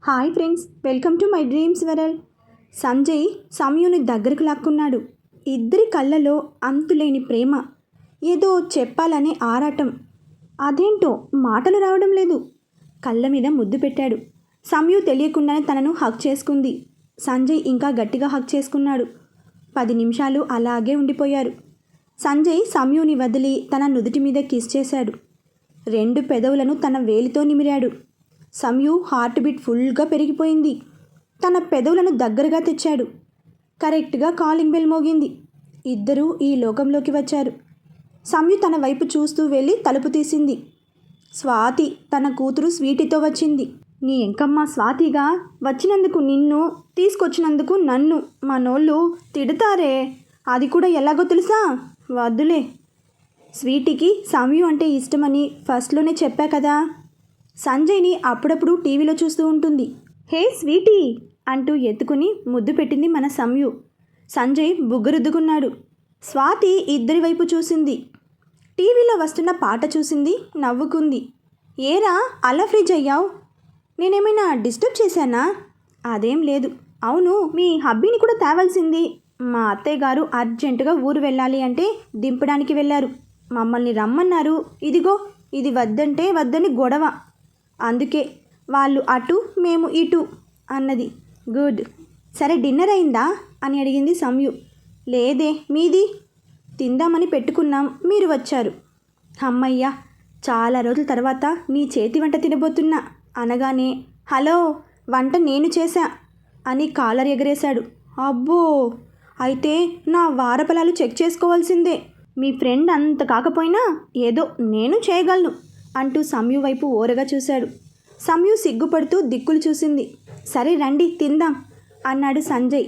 Hi friends, welcome to my dreams world. Sanjay సమయుని దగ్గరకు లాక్కున్నాడు. ఇద్దరి కళ్ళలో అంతులేని ప్రేమ, ఏదో చెప్పాలనే ఆరాటం. అదేంటో మాటలు రావడం లేదు. కళ్ళ మీద ముద్దు పెట్టాడు. సమయు తెలియకుండానే తనను హక్ చేసుకుంది. సంజయ్ ఇంకా గట్టిగా హక్ చేసుకున్నాడు. 10 నిమిషాలు అలాగే ఉండిపోయారు. సంజయ్ సమయుని వదిలి తన నుదుటి మీద కిస్ చేశాడు. 2 పెదవులను తన వేలితో నిమిరాడు. సమయు హార్ట్ బీట్ ఫుల్గా పెరిగిపోయింది. తన పెదవులను దగ్గరగా తెచ్చాడు. కరెక్ట్గా కాలింగ్ బెల్ మోగింది. ఇద్దరూ ఈ లోకంలోకి వచ్చారు. సమయు తన వైపు చూస్తూ వెళ్ళి తలుపు తీసింది. స్వాతి తన కూతురు స్వీటీతో వచ్చింది. నీ ఎంకమ్మ స్వాతిగా వచ్చినందుకు నిన్ను, తీసుకొచ్చినందుకు నన్ను మనోళ్ళు తిడతారే, అది కూడా ఎలాగో తెలుసా? వద్దులే. స్వీటీకి సమయు అంటే ఇష్టమని ఫస్ట్లోనే చెప్పా కదా. సంజయ్ని అప్పుడప్పుడు టీవీలో చూస్తూ ఉంటుంది. హే స్వీటీ అంటూ ఎత్తుకుని ముద్దు పెట్టింది మన సమయు. సంజయ్ బుగ్గరుద్దుకున్నాడు. స్వాతి ఇద్దరి వైపు చూసింది. టీవీలో వస్తున్న పాట చూసింది, నవ్వుకుంది. ఏరా అలా ఫ్రిడ్జ్ అయ్యావు? నేనేమైనా డిస్టర్బ్ చేశానా? అదేం లేదు. అవును, మీ హబ్బీని కూడా తేవాల్సింది. మా అత్తయ్య గారు అర్జెంటుగా ఊరు వెళ్ళాలి అంటే దింపడానికి వెళ్ళారు. మమ్మల్ని రమ్మన్నారు. ఇదిగో ఇది వద్దంటే వద్దని గొడవ. అందుకే వాళ్ళు అటు మేము ఇటు అన్నది. గుడ్. సరే డిన్నర్ అయిందా అని అడిగింది సమయు. లేదే, మీది? తిందామని పెట్టుకున్నాం, మీరు వచ్చారు. అమ్మయ్య, చాలా రోజుల తర్వాత నీ చేతి వంట తినబోతున్నా అనగానే హలో, వంట నేను చేశా అని కాలర్ ఎగరేశాడు. అబ్బో, అయితే నా వారపలాలు చెక్ చేసుకోవాల్సిందే. మీ ఫ్రెండ్ అంత కాకపోయినా ఏదో నేను చేయగలను అంటూ సమయు వైపు ఓరగా చూశాడు. సమయు సిగ్గుపడుతూ దిక్కులు చూసింది. సరే రండి తిందాం అన్నాడు సంజయ్.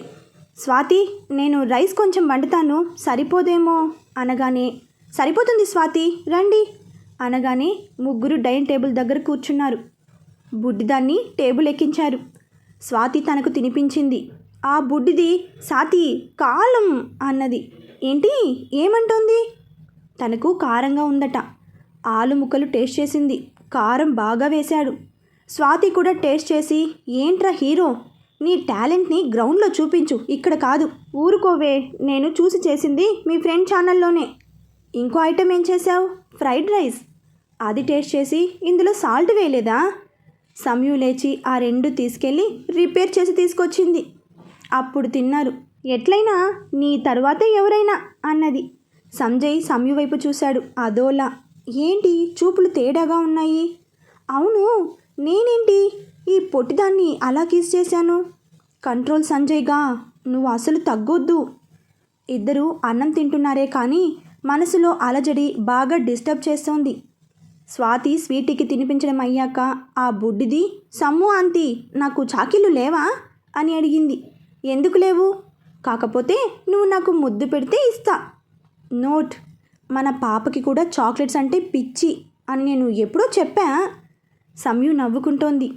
స్వాతి, నేను రైస్ కొంచెం వండుతాను, సరిపోదేమో అనగానే సరిపోతుంది స్వాతి రండి అనగానే ముగ్గురు డైనింగ్ టేబుల్ దగ్గర కూర్చున్నారు. బుడ్డిదాన్ని టేబుల్ ఎక్కించారు. స్వాతి తనకు తినిపించింది. ఆ బుడ్డిది సాతి కాలం అన్నది. ఏంటి, ఏమంటోంది? తనకు కారంగా ఉందట. ఆలు ముక్కలు టేస్ట్ చేసింది. కారం బాగా వేశాడు. స్వాతి కూడా టేస్ట్ చేసి ఏంట్రా హీరో, నీ టాలెంట్ని గ్రౌండ్లో చూపించు, ఇక్కడ కాదు. ఊరుకోవే, నేను చూసి చేసింది మీ ఫ్రెండ్ ఛానల్లోనే. ఇంకో ఐటెం ఏం చేశావు? Fried rice. అది టేస్ట్ చేసి ఇందులో సాల్ట్ వేయలేదా? సమయు లేచి ఆ 2 తీసుకెళ్ళి రిపేర్ చేసి తీసుకొచ్చింది. అప్పుడు తిన్నారు. ఎట్లయినా నీ తరువాతే ఎవరైనా అన్నది. సంజయ్ సమయు వైపు చూశాడు అదోలా. ఏంటి చూపులు తేడాగా ఉన్నాయి? అవును, నేనేంటి ఈ పొట్టిదాన్ని అలా కిస్ చేశాను? కంట్రోల్ సంజయ్గా, నువ్వు అసలు తగ్గొద్దు. ఇద్దరూ అన్నం తింటున్నారే కానీ మనసులో అలజడి బాగా డిస్టర్బ్ చేస్తోంది. స్వాతి స్వీటీకి తినిపించడం అయ్యాక ఆ బుడ్డిది సమ్ము ఆంటీ, నాకు చాకిళ్ళు లేవా అని అడిగింది. ఎందుకు లేవు? కాకపోతే నువ్వు నాకు ముద్దు పెడితే ఇస్తా. నోట్, మన పాపకి కూడా చాక్లెట్స్ అంటే పిచ్చి అని నేను ఎప్పుడో చెప్పా. సమయు నవ్వుకుంటోంది.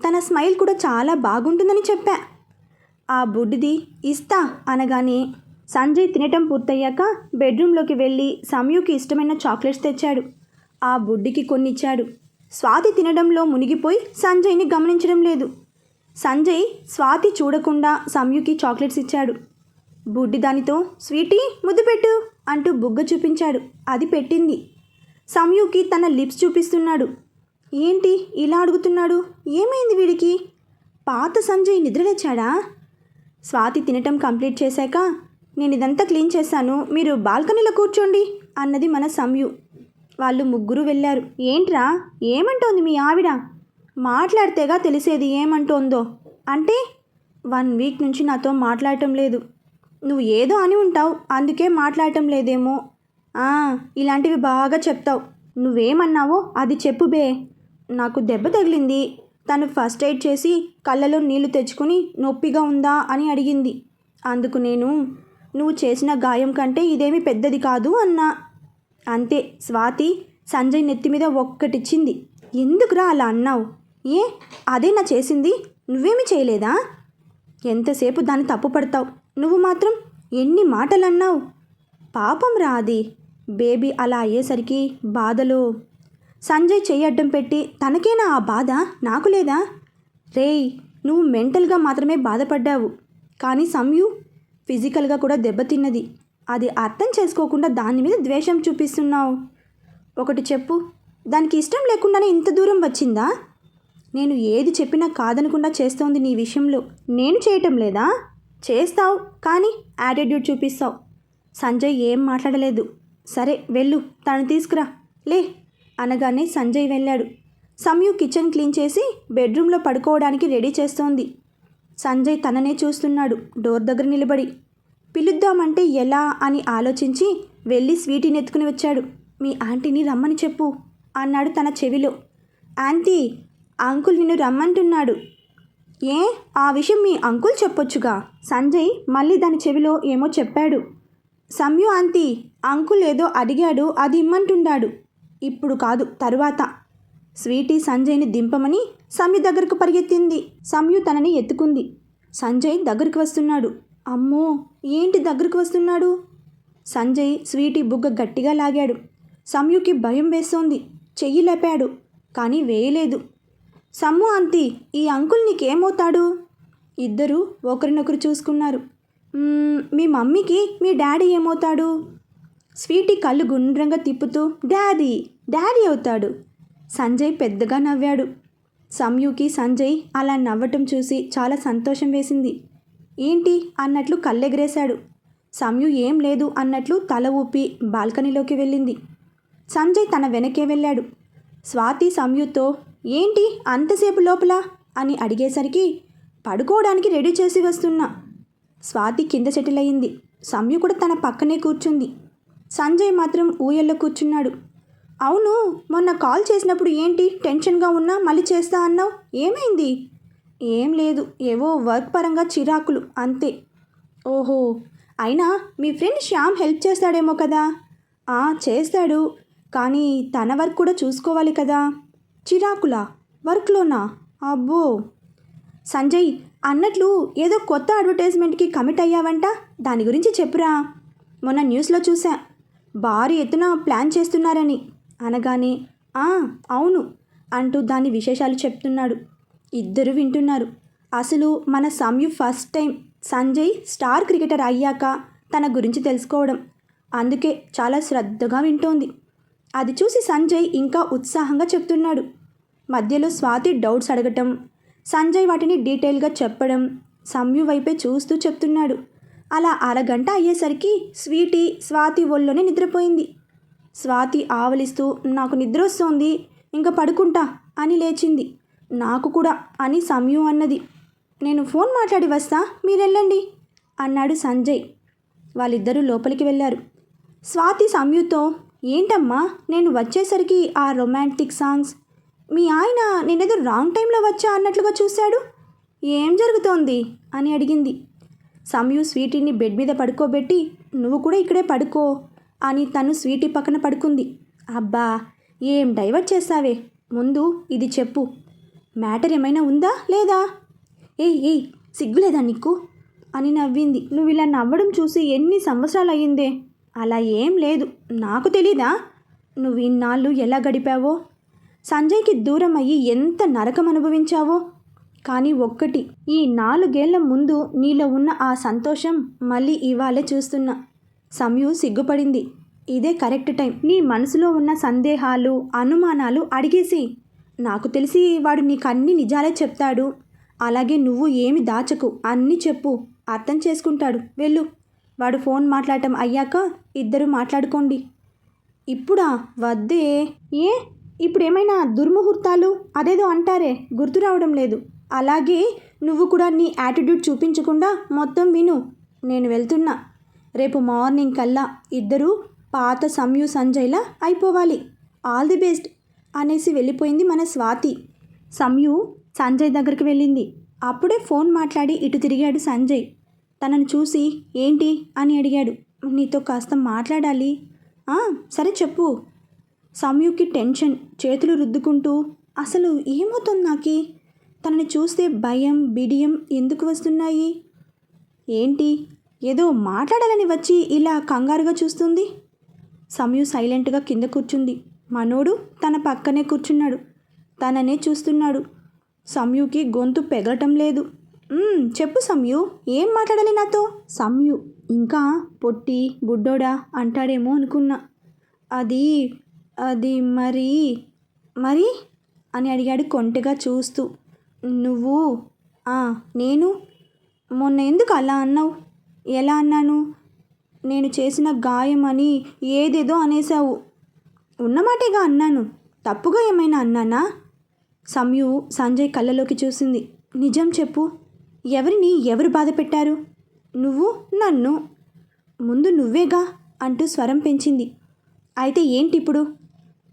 తన స్మైల్ కూడా చాలా బాగుంటుందని చెప్పా. ఆ బుడ్డిది ఇస్తా అనగానే సంజయ్ తినటం పూర్తయ్యాక బెడ్రూమ్లోకి వెళ్ళి సమయుకి ఇష్టమైన చాక్లెట్స్ తెచ్చాడు. ఆ బుడ్డికి కొన్ని ఇచ్చాడు. స్వాతి తినడంలో మునిగిపోయి సంజయ్ని గమనించడం లేదు. సంజయ్ స్వాతి చూడకుండా సమయుకి చాక్లెట్స్ ఇచ్చాడు. బుడ్డి దానితో స్వీటీ ముద్దు పెట్టు అంటూ బుగ్గ చూపించాడు. అది పెట్టింది. సమయుకి తన లిప్స్ చూపిస్తున్నాడు. ఏంటి ఇలా అడుగుతున్నాడు? ఏమైంది వీడికి? పాత సంజయ్ నిద్రలేచాడా? స్వాతి తినటం కంప్లీట్ చేశాక నేను ఇదంతా క్లీన్ చేశాను, మీరు బాల్కనీలో కూర్చోండి అన్నది మన సమయు. వాళ్ళు ముగ్గురు వెళ్ళారు. ఏంట్రా, ఏమంటోంది మీ ఆవిడ? మాట్లాడితేగా తెలిసేది ఏమంటోందో. అంటే 1 వీక్ నుంచి నాతో మాట్లాడటం లేదు. నువ్వు ఏదో అని ఉంటావు, అందుకే మాట్లాడటం లేదేమో. ఇలాంటివి బాగా చెప్తావు. నువ్వేమన్నావో అది చెప్పు బే. నాకు దెబ్బ తగిలింది. తను ఫస్ట్ ఎయిడ్ చేసి కళ్ళలో నీళ్లు తెచ్చుకుని నొప్పిగా ఉందా అని అడిగింది. అందుకు నేను నువ్వు చేసిన గాయం కంటే ఇదేమీ పెద్దది కాదు అన్నా. అంతే. స్వాతి సంజయ్ నెత్తి మీద ఒక్కటిచ్చింది. ఎందుకురా అలా అన్నావు? అదే నా చేసింది, నువ్వేమీ చేయలేదా? ఎంతసేపు దాన్ని తప్పు పడతావు. నువ్వు మాత్రం ఎన్ని మాటలు అన్నావు. పాపం రా అది. బేబీ అలా అయ్యేసరికి బాధలో. సంజయ్ చెయ్యి అడ్డం పెట్టి తనకేనా ఆ బాధ, నాకు లేదా? రేయ్, నువ్వు మెంటల్గా మాత్రమే బాధపడ్డావు, కానీ సంయు ఫిజికల్గా కూడా దెబ్బతిన్నది. అది అర్థం చేసుకోకుండా దాని మీద ద్వేషం చూపిస్తున్నావు. ఒకటి చెప్పు, దానికి ఇష్టం లేకుండానే ఇంత దూరం వచ్చిందా? నేను ఏది చెప్పినా కాదనకుండా చేస్తోంది నీ విషయంలో. నేను చేయటం లేదా? చేస్తావు, కానీ యాటిట్యూడ్ చూపిస్తావు. సంజయ్ ఏం మాట్లాడలేదు. సరే వెళ్ళు, తను తీసుకురా లే అనగానే సంజయ్ వెళ్ళాడు. సంయు కిచెన్ క్లీన్ చేసి బెడ్రూమ్లో పడుకోవడానికి రెడీ చేస్తోంది. సంజయ్ తననే చూస్తున్నాడు డోర్ దగ్గర నిలబడి. పిలుద్దామంటే ఎలా అని ఆలోచించి వెళ్ళి స్వీటీని ఎత్తుకుని వచ్చాడు. మీ ఆంటీని రమ్మని చెప్పు అన్నాడు తన చెవిలో. ఆంటీ, అంకుల్ నిన్ను రమ్మంటున్నాడు. ఏ, ఆ విషయం మీ అంకుల్ చెప్పొచ్చుగా. సంజయ్ మళ్ళీ దాని చెవిలో ఏమో చెప్పాడు. సంయు ఆంటీ, అంకుల్ ఏదో అడిగాడు, అది ఇమ్మంటున్నాడు. ఇప్పుడు కాదు, తరువాత. స్వీటీ సంజయ్ని దింపమని సంయు దగ్గరకు పరిగెత్తింది. సంయు తనని ఎత్తుకుంది. సంజయ్ దగ్గరకు వస్తున్నాడు. అమ్మో, ఏంటి దగ్గరకు వస్తున్నాడు? సంజయ్ స్వీటీ బుగ్గ గట్టిగా లాగాడు. సంయుకి భయం వేస్తోంది. చెయ్యి లేపాడు, కానీ వేయలేదు. సమ్ము ఆంటీ, ఈ అంకుల్ నీకేమవుతాడు? ఇద్దరూ ఒకరినొకరు చూసుకున్నారు. మీ మమ్మీకి మీ డాడీ ఏమవుతాడు? స్వీటీ కళ్ళు గుండ్రంగా తిప్పుతూ డాడీ డాడీ అవుతాడు. సంజయ్ పెద్దగా నవ్వాడు. సంయుకి సంజయ్ అలా నవ్వటం చూసి చాలా సంతోషం వేసింది. ఏంటి అన్నట్లు కళ్ళెగరేశాడు. సంయు ఏం లేదు అన్నట్లు తల ఊపి బాల్కనీలోకి వెళ్ళింది. సంజయ్ తన వెనకే వెళ్ళాడు. స్వాతి సంయుతో ఏంటి అంతసేపు లోపల అని అడిగేసరికి పడుకోవడానికి రెడీ చేసి వస్తున్నా. స్వాతి కింద సెటిల్ అయింది. సంయు కూడా తన పక్కనే కూర్చుంది. సంజయ్ మాత్రం ఊయల్లో కూర్చున్నాడు. అవును, మొన్న కాల్ చేసినప్పుడు ఏంటి టెన్షన్గా ఉన్నా మళ్ళీ చేస్తా అన్నావు, ఏమైంది? ఏం లేదు, ఏవో వర్క్ పరంగా చిరాకులు అంతే. ఓహో, అయినా మీ ఫ్రెండ్ శ్యామ్ హెల్ప్ చేస్తాడేమో కదా? చేస్తాడు, కానీ తన వర్క్ కూడా చూసుకోవాలి కదా. చిరాకులా? వర్క్లోనా? అబ్బో. సంజయ్, అన్నట్లు ఏదో కొత్త అడ్వర్టైజ్మెంట్కి కమిట్ అయ్యావంట, దాని గురించి చెప్పురా. మొన్న న్యూస్లో చూసా, భారీ ఎత్తున ప్లాన్ చేస్తున్నారని అనగానే అవును అంటూ దాని విశేషాలు చెప్తున్నాడు. ఇద్దరు వింటున్నారు. అసలు మన Samyu first time Sanjay star cricketer అయ్యాక తన గురించి తెలుసుకోవడం. అందుకే చాలా శ్రద్ధగా వింటోంది. అది చూసి సంజయ్ ఇంకా ఉత్సాహంగా చెప్తున్నాడు. మధ్యలో స్వాతి డౌట్స్ అడగటం, సంజయ్ వాటిని డీటెయిల్గా చెప్పడం, సంయు వైపే చూస్తూ చెప్తున్నాడు. అలా అరగంట అయ్యేసరికి స్వీటీ స్వాతి ఒళ్ళోనే నిద్రపోయింది. స్వాతి ఆవలిస్తూ నాకు నిద్ర వస్తోంది, ఇంకా పడుకుంటా అని లేచింది. నాకు కూడా అని సంయు అన్నది. నేను ఫోన్ మాట్లాడి వస్తా, మీరెళ్ళండి అన్నాడు సంజయ్. వాళ్ళిద్దరూ లోపలికి వెళ్ళారు. స్వాతి సంయుతో ఏంటమ్మా నేను వచ్చేసరికి ఆ రొమాంటిక్ సాంగ్స్, మీ ఆయన నేనేదో రాంగ్ టైంలో వచ్చా అన్నట్లుగా చూశాడు, ఏం జరుగుతోంది అని అడిగింది. సంయు స్వీటీని బెడ్ మీద పడుకోబెట్టి నువ్వు కూడా ఇక్కడే పడుకో అని తను స్వీటీ పక్కన పడుకుంది. అబ్బా, ఏం డైవర్ట్ చేస్తావే, ముందు ఇది చెప్పు, మ్యాటర్ ఏమైనా ఉందా లేదా? ఏయ్ సిగ్గులేదా నీకు అని నవ్వింది. నువ్వు ఇలా నవ్వడం చూసి ఎన్ని సంవత్సరాలు అయ్యిందే. అలా ఏం లేదు, నాకు తెలీదా నువ్వు ఇన్నాళ్ళు ఎలా గడిపావో, సంజయ్కి దూరం అయ్యి ఎంత నరకం అనుభవించావో. కానీ ఒక్కటి, ఈ 4 ఏళ్ల ముందు నీలో ఉన్న ఆ సంతోషం మళ్ళీ ఇవాళే చూస్తున్నా. సంయు సిగ్గుపడింది. ఇదే కరెక్ట్ టైం, నీ మనసులో ఉన్న సందేహాలు అనుమానాలు అడిగేసి. నాకు తెలిసి వాడు నీకు అన్ని నిజాలే చెప్తాడు. అలాగే నువ్వు ఏమి దాచకు, అన్నీ చెప్పు, అర్థం చేసుకుంటాడు. వెళ్ళు, వాడు ఫోన్ మాట్లాడటం అయ్యాక ఇద్దరు మాట్లాడుకోండి. ఇప్పుడా? వద్దే. ఏ, ఇప్పుడేమైనా దుర్ముహూర్తాలు అదేదో అంటారే, గుర్తు రావడం లేదు. అలాగే నువ్వు కూడా నీ యాటిట్యూడ్ చూపించకుండా మొత్తం విను. నేను వెళ్తున్నా. రేపు మార్నింగ్ కల్లా ఇద్దరూ పాత సంయు సంజయ్లా అయిపోవాలి. ఆల్ ది బెస్ట్ అనేసి వెళ్ళిపోయింది మన స్వాతి. సంయు సంజయ్ దగ్గరికి వెళ్ళింది. అప్పుడే ఫోన్ మాట్లాడి ఇటు తిరిగాడు సంజయ్. తనను చూసి ఏంటి అని అడిగాడు. నీతో కాస్త మాట్లాడాలి. సరే చెప్పు. సంయుకి టెన్షన్, చేతులు రుద్దుకుంటూ అసలు ఏమవుతుంది నాకి, తనని చూస్తే భయం బిడియం ఎందుకు వస్తున్నాయి, ఏంటి ఏదో మాట్లాడాలని వచ్చి ఇలా కంగారుగా చూస్తుంది. సంయు సైలెంట్గా కింద కూర్చుంది. మనోడు తన పక్కనే కూర్చున్నాడు. తననే చూస్తున్నాడు. సంయుకి గొంతు పెగలటం లేదు. చెప్పు సంయు, ఏం మాట్లాడాలి నాతో? సంయు ఇంకా పొట్టి బుడ్డోడా అంటాడేమో అనుకున్నా. అది అది మరి మరి అని అడిగాడు కొంటెగా చూస్తూ. నువ్వు నేను మొన్న ఎందుకు అలా అన్నావు? ఎలా అన్నాను? నేను చేసిన గాయం అని ఏదేదో అనేసావు. ఉన్నమాటేగా అన్నాను. తప్పుగా ఏమైనా అన్నానా? సంయు సంజయ్ కళ్ళలోకి చూసింది. నిజం చెప్పు, ఎవరిని ఎవరు బాధ పెట్టారు? నువ్వు నన్ను. ముందు నువ్వేగా అంటూ స్వరం పెంచింది. అయితే ఏంటిప్పుడు?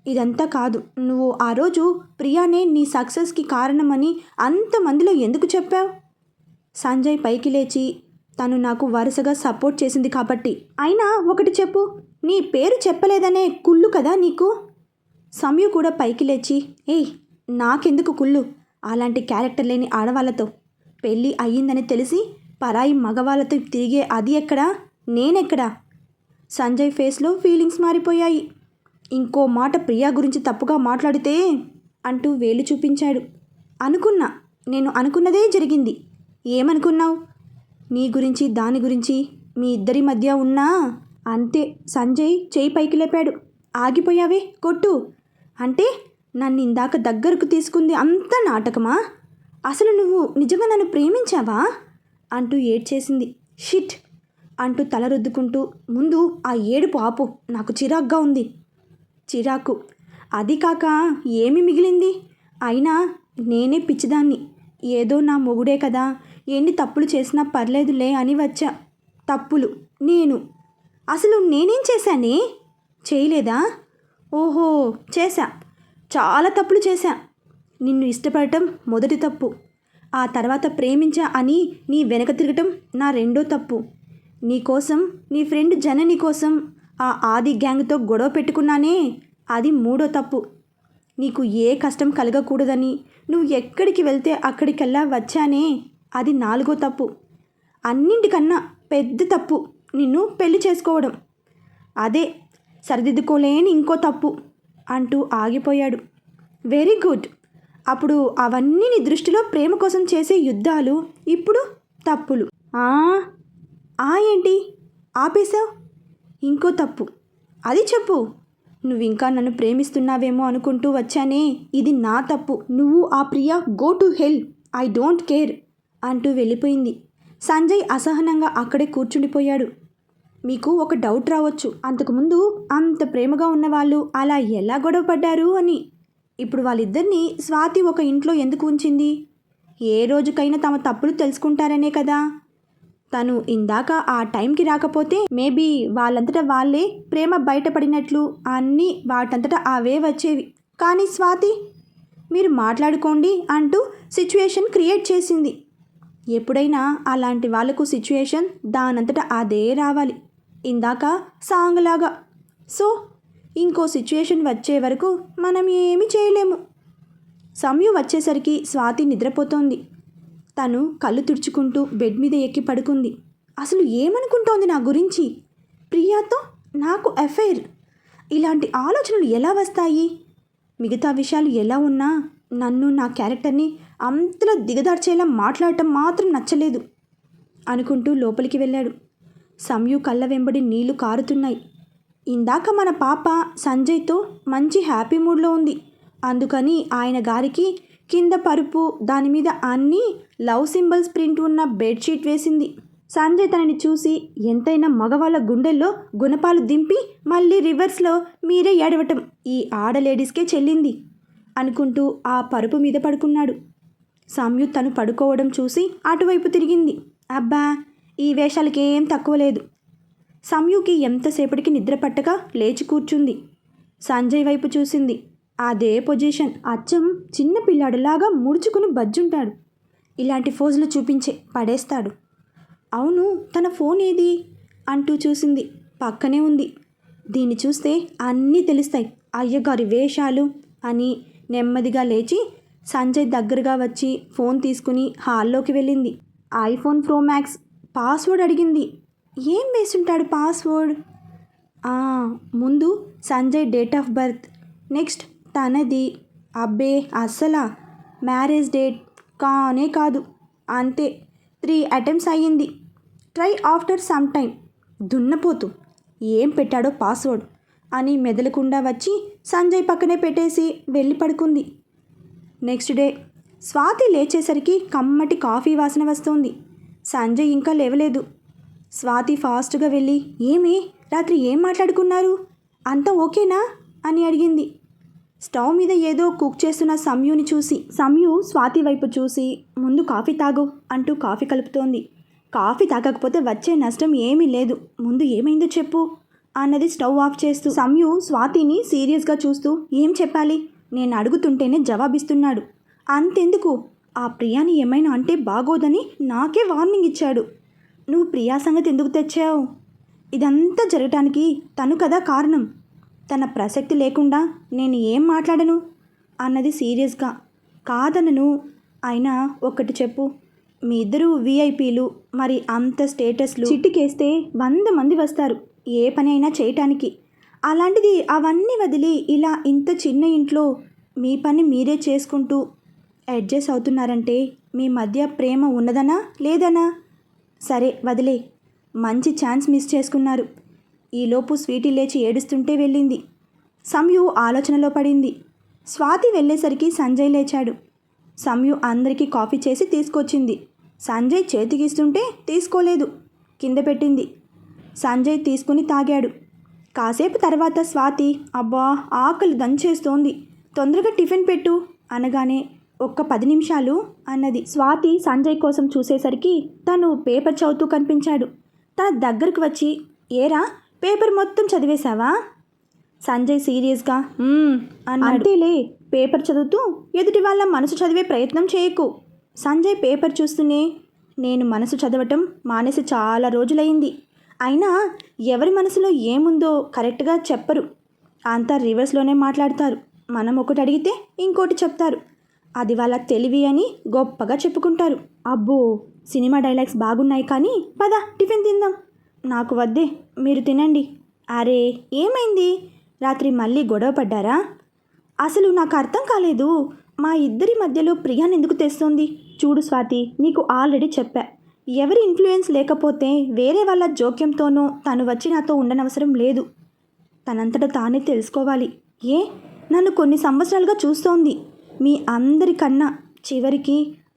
ఇదంతా కాదు. నువ్వు ఆ రోజు ప్రియానే నీ సక్సెస్కి కారణమని అంతమందిలో ఎందుకు చెప్పావు? సంజయ్ పైకి లేచి, తను నాకు వరుసగా సపోర్ట్ చేసింది కాబట్టి. అయినా ఒకటి చెప్పు, నీ పేరు చెప్పలేదనే కుళ్ళు కదా నీకు? సంయు కూడా పైకి లేచి, ఏయ్ నాకెందుకు కుళ్ళు? అలాంటి క్యారెక్టర్ లేని ఆడవాళ్ళతో పెళ్ళి అయ్యిందని తెలిసి పరాయి మగవాళ్ళతో తిరిగే అది ఎక్కడా, నేనెక్కడా? సంజయ్ ఫేస్లో ఫీలింగ్స్ మారిపోయాయి. ఇంకో మాట ప్రియా గురించి తప్పుగా మాట్లాడితే అంటూ వేలు చూపించాడు. అనుకున్నా, నేను అనుకున్నదే జరిగింది. ఏమనుకున్నావు? నీ గురించి దాని గురించి మీ ఇద్దరి మధ్య ఉన్నా అంతే. సంజయ్ చేయి పైకి లేపాడు. ఆగిపోయావే, కొట్టు. అంటే నన్ను ఇందాక దగ్గరకు తీసుకుంది అంతా నాటకమా? అసలు నువ్వు నిజంగా నన్ను ప్రేమించావా అంటూ ఏడ్చేసింది. షిట్ అంటూ తల రుద్దుకుంటూ, ముందు ఆ ఏడుపు ఆపు, నాకు చిరాగ్గా ఉంది. చిరాకు అది కాక ఏమి మిగిలింది? అయినా నేనే పిచ్చిదాన్ని. ఏదో నా మొగుడే కదా, ఎన్ని తప్పులు చేసినా పర్లేదులే అని వచ్చా. తప్పులు నేను అసలు నేనేం చేశానే? చేయలేదా? ఓహో చేశా, చాలా తప్పులు చేశా. నిన్ను ఇష్టపడటం మొదటి తప్పు. ఆ తర్వాత ప్రేమించా అని నీ వెనక తిరగటం నా రెండో తప్పు. నీకోసం, నీ ఫ్రెండ్ జనని కోసం ఆ ఆది గ్యాంగ్తో గొడవ పెట్టుకున్నానే, అది మూడో తప్పు. నీకు ఏ కష్టం కలగకూడదని నువ్వు ఎక్కడికి వెళ్తే అక్కడికెల్లా వచ్చానే, అది నాలుగో తప్పు. అన్నింటికన్నా పెద్ద తప్పు నిన్ను పెళ్లి చేసుకోవడం. అదే సరిదిద్దుకోలేని ఇంకో తప్పు అంటూ ఆగిపోయాడు. Very good. అప్పుడు అవన్నీ నీ దృష్టిలో ప్రేమ కోసం చేసే యుద్ధాలు, ఇప్పుడు తప్పులు. ఏంటి ఆపేశావు? ఇంకో తప్పు, అది చెప్పు. నువ్వు ఇంకా నన్ను ప్రేమిస్తున్నావేమో అనుకుంటూ వచ్చానే, ఇది నా తప్పు. నువ్వు ఆ Priya go to hell, I don't care అంటూ వెళ్ళిపోయింది. సంజయ్ అసహనంగా అక్కడే కూర్చుండిపోయాడు. మీకు ఒక డౌట్ రావచ్చు, అంతకుముందు అంత ప్రేమగా ఉన్నవాళ్ళు అలా ఎలా గొడవ పడ్డారు అని. ఇప్పుడు వాళ్ళిద్దరినీ స్వాతి ఒక ఇంట్లో ఎందుకు ఉంచింది? ఏ రోజుకైనా తమ తప్పులు తెలుసుకుంటారనే కదా. తను ఇందాక ఆ టైంకి రాకపోతే మేబీ వాళ్ళంతటా వాళ్ళే ప్రేమ బయటపడినట్లు అన్నీ వాటంతటా అవే వచ్చేవి. కానీ స్వాతి మీరు మాట్లాడుకోండి అంటూ సిచ్యువేషన్ క్రియేట్ చేసింది. ఎప్పుడైనా అలాంటి వాళ్ళకు సిచ్యువేషన్ దానంతటా అదే రావాలి, ఇందాక సాంగ్ లాగా. సో ఇంకో సిచ్యువేషన్ వచ్చే వరకు మనం ఏమీ చేయలేము. సమయం వచ్చేసరికి స్వాతి నిద్రపోతోంది. తను కళ్ళు తుడుచుకుంటూ బెడ్ మీద ఎక్కి పడుకుంది. అసలు ఏమనుకుంటోంది నా గురించి? ప్రియాతో నాకు అఫైర్. ఇలాంటి ఆలోచనలు ఎలా వస్తాయి? మిగతా విషయాలు ఎలా ఉన్నా నన్ను, నా క్యారెక్టర్ని అంతలా దిగదార్చేలా మాట్లాడటం మాత్రం నచ్చలేదు అనుకుంటూ లోపలికి వెళ్ళాడు. సంయు కళ్ళ వెంబడి నీళ్లు కారుతున్నాయి. ఇందాక మన పాప సంజయ్తో మంచి హ్యాపీ మూడ్లో ఉంది. అందుకని ఆయన గారికి కింద పరుపు, దానిమీద అన్నీ లవ్ సింబల్స్ ప్రింట్ ఉన్న బెడ్షీట్ వేసింది. సంజయ్ తనని చూసి ఎంతైనా మగవాళ్ళ గుండెల్లో గుణపాలు దింపి మళ్ళీ రివర్స్లో మీరే ఏడవటం ఈ ఆడలేడీస్కే చెల్లింది అనుకుంటూ ఆ పరుపు మీద పడుకున్నాడు. సంయు తను పడుకోవడం చూసి అటువైపు తిరిగింది. అబ్బా, ఈ వేషాలకేం తక్కువ లేదు. సంయుకి ఎంతసేపటికి నిద్ర పట్టక లేచి కూర్చుంది. సంజయ్ వైపు చూసింది. అదే పొజిషన్, అచ్చం చిన్న పిల్లాడులాగా ముడుచుకుని బజ్జుంటాడు. ఇలాంటి ఫోజులు చూపించే పడేస్తాడు. అవును, తన ఫోన్ ఏది అంటూ చూసింది. పక్కనే ఉంది. దీన్ని చూస్తే అన్నీ తెలుస్తాయి అయ్యగారి వేషాలు అని నెమ్మదిగా లేచి సంజయ్ దగ్గరగా వచ్చి ఫోన్ తీసుకుని హాల్లోకి వెళ్ళింది. ఐఫోన్ ప్రో మ్యాక్స్ పాస్వర్డ్ అడిగింది. ఏం వేసుంటాడు పాస్వర్డ్? ముందు Sanjay date of birth, next తనది. అబ్బే అస్సలా మ్యారేజ్ డేట్ కానే కాదు. అంతే 3 అటెంప్ట్స్ అయ్యింది. Try after some time. దున్నపోతు ఏం పెట్టాడో పాస్వర్డ్ అని మెదలకుండా వచ్చి సంజయ్ పక్కనే పెట్టేసి వెళ్ళి పడుకుంది. నెక్స్ట్ డే స్వాతి లేచేసరికి కమ్మటి కాఫీ వాసన వస్తోంది. సంజయ్ ఇంకా లేవలేదు. స్వాతి ఫాస్ట్గా వెళ్ళి ఏమి రాత్రి ఏం మాట్లాడుకున్నారు, అంతా ఓకేనా అని అడిగింది. స్టవ్ మీద ఏదో కుక్ చేస్తున్న సంయుని చూసి సంయు స్వాతి వైపు చూసి ముందు కాఫీ తాగు అంటూ కాఫీ కలుపుతోంది. కాఫీ తాగకపోతే వచ్చే నష్టం ఏమీ లేదు, ముందు ఏమైందో చెప్పు అన్నది స్టవ్ ఆఫ్ చేస్తూ. సంయు స్వాతిని సీరియస్గా చూస్తూ ఏం చెప్పాలి, నేను అడుగుతుంటేనే జవాబిస్తున్నాడు. అంతెందుకు, ఆ ప్రియాని ఏమైనా అంటే బాగోదని నాకే వార్నింగ్ ఇచ్చాడు. నువ్వు ప్రియా సంగతి ఎందుకు తెచ్చావు? ఇదంతా జరగటానికి తను కదా కారణం. తన ప్రసక్తి లేకుండా నేను ఏం మాట్లాడను అన్నది సీరియస్గా. కాదనను, అయినా ఒక్కటి చెప్పు, మీ ఇద్దరు విఐపీలు, మరి అంత స్టేటస్లు, చిట్టికేస్తే 100 మంది వస్తారు ఏ పని అయినా చేయటానికి. అలాంటిది అవన్నీ వదిలి ఇలా ఇంత చిన్న ఇంట్లో మీ పని మీరే చేసుకుంటూ అడ్జస్ట్ అవుతున్నారంటే మీ మధ్య ప్రేమ ఉన్నదనా లేదనా? సరే వదిలే, మంచి ఛాన్స్ మిస్ చేసుకున్నారు. ఈలోపు స్వీటీ లేచి ఏడుస్తుంటే వెళ్ళింది. సంయు ఆలోచనలో పడింది. స్వాతి వెళ్ళేసరికి సంజయ్ లేచాడు. సంయు అందరికీ కాఫీ చేసి తీసుకొచ్చింది. సంజయ్ చేతికిస్తుంటే తీసుకోలేదు, కింద పెట్టింది. సంజయ్ తీసుకుని తాగాడు. కాసేపు తర్వాత స్వాతి అబ్బా ఆకలి దంచేస్తోంది, తొందరగా టిఫిన్ పెట్టు అనగానే ఒక్క 10 నిమిషాలు అన్నది. స్వాతి సంజయ్ కోసం చూసేసరికి తను పేపర్ చదువుతూ కనిపించాడు. తన దగ్గరకు వచ్చి ఏరా పేపర్ మొత్తం చదివేశావా? సంజయ్ సీరియస్గా అన్నాడు. అంతేలే, పేపర్ చదువుతూ ఎదుటి వాళ్ళ మనసు చదివే ప్రయత్నం చేయకు. సంజయ్ పేపర్ చూస్తూనే నేను మనసు చదవటం మానేసి చాలా రోజులైంది. అయినా ఎవరి మనసులో ఏముందో కరెక్ట్గా చెప్పరు, అంతా రివర్స్లోనే మాట్లాడతారు. మనం ఒకటి అడిగితే ఇంకోటి చెప్తారు. అది వాళ్ళ తెలివి అని గొప్పగా చెప్పుకుంటారు. అబ్బో సినిమా డైలాగ్స్ బాగున్నాయి కానీ పద టిఫిన్ తిందాం. నాకు వద్దే, మీరు తినండి. అరే ఏమైంది, రాత్రి మళ్ళీ గొడవ పడ్డారా? అసలు నాకు అర్థం కాలేదు, మా ఇద్దరి మధ్యలో ప్రియాని ఎందుకు తెస్తోంది? చూడు స్వాతి, నీకు ఆల్రెడీ చెప్పా, ఎవరి ఇన్ఫ్లుయెన్స్ లేకపోతే వేరే వాళ్ళ జోక్యంతోనో తను వచ్చి నాతో ఉండనవసరం లేదు. తనంతటా తానే తెలుసుకోవాలి. నన్ను కొన్ని సంవత్సరాలుగా చూస్తోంది. మీ అందరికన్నా చివరికి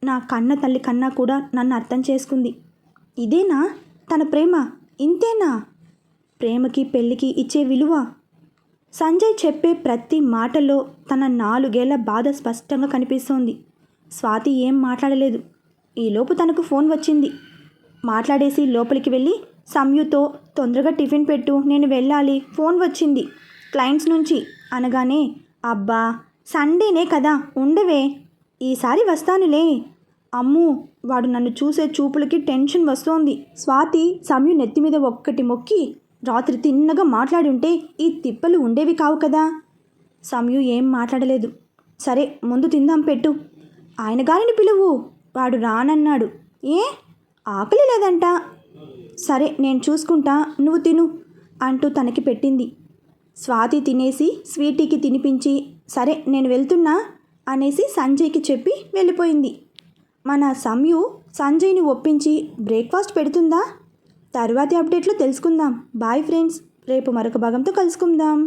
నా కన్న తల్లి కన్నా కూడా నన్ను అర్థం చేసుకుంది. ఇదేనా తన ప్రేమ? ఇంతేనా ప్రేమకి పెళ్ళికి ఇచ్చే విలువ? సంజయ్ చెప్పే ప్రతి మాటలో తన 4 ఏళ్ల బాధ స్పష్టంగా కనిపిస్తోంది. స్వాతి ఏం మాట్లాడలేదు. ఈలోపు తనకు ఫోన్ వచ్చింది. మాట్లాడేసి లోపలికి వెళ్ళి సంయుతో తొందరగా టిఫిన్ పెట్టు, నేను వెళ్ళాలి, ఫోన్ వచ్చింది క్లయింట్స్ నుంచి అనగానే అబ్బా సండేనే కదా ఉండవే, ఈసారి వస్తానులే. అమ్ము వాడు నన్ను చూసే చూపులకి టెన్షన్ వస్తోంది. స్వాతి సంయు నెత్తి మీద ఒక్కటి మొక్కి రాత్రి తిన్నగా మాట్లాడి ఉంటే ఈ తిప్పలు ఉండేవి కావు కదా. సంయు ఏం మాట్లాడలేదు. సరే ముందు తిందాం పెట్టు, ఆయన గారిని పిలువు, వాడు రానన్నాడు. ఆకలి లేదంట. సరే నేను చూసుకుంటా, నువ్వు తిను అంటూ తనకి పెట్టింది. స్వాతి తినేసి స్వీటీకి తినిపించి సరే నేను వెళ్తున్నా అనేసి సంజయ్కి చెప్పి వెళ్ళిపోయింది. మన సంయు సంజయ్ని ఒప్పించి బ్రేక్ఫాస్ట్ పెడుతుందా? తరువాతి అప్డేట్లో తెలుసుకుందాం. బాయ్ ఫ్రెండ్స్, రేపు మరొక భాగంతో కలుసుకుందాం.